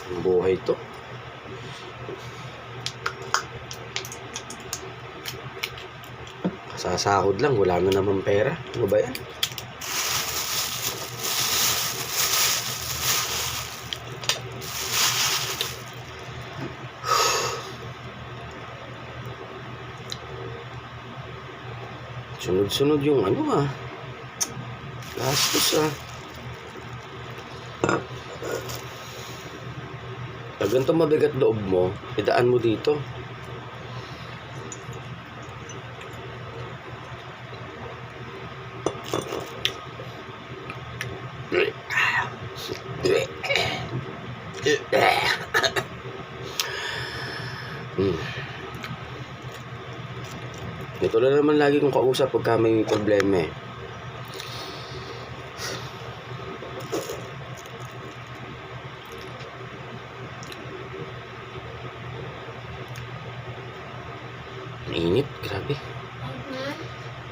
Ang buhay to. Sasahod lang, wala na naman pera. Ano ba yan? Sunod-sunod yung ano gastos Pag ganito mabigat loob mo, idaan mo dito. Ito na naman lagi kong kausap pagka may problema eh. Init, grabe.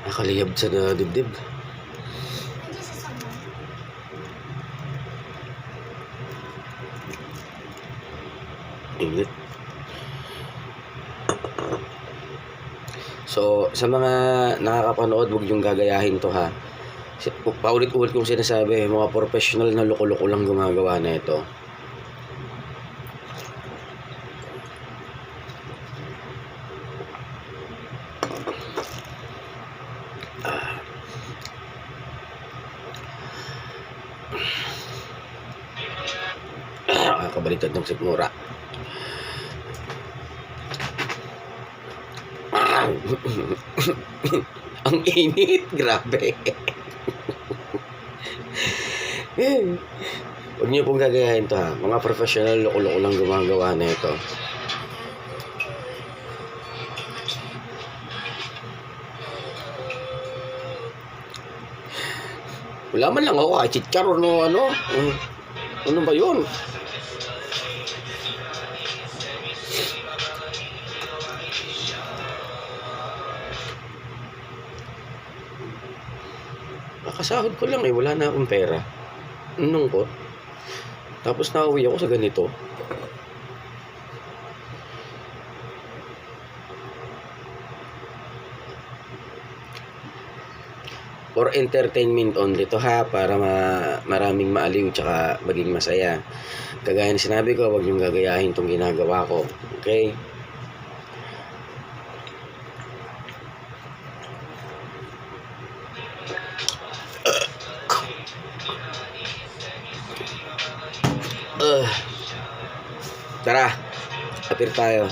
Nakaliyab sa dibdib. Init. So, sa mga nakakapanood, huwag yung gagayahin to ha. Paulit-ulit kong sinasabi, mga professional na loko-loko lang gumagawa na ito. Nakakabaliktad ng sikmura. Ang init, grabe. Huwag niyo pong gagayahin to ha. Mga professional, loko-loko lang gumagawa na ito. Wala man lang ako kahit chitchar o ano. Ano ba yun? Nakasahod ko lang eh, wala na akong pera. Ang lungkot. Tapos nauwi ako sa ganito. For entertainment only to ha, para maraming maaliw tsaka maging masaya. Kagaya na sinabi ko, huwag niyong gagayahin tong ginagawa ko. Okay? Tara, apir tayo.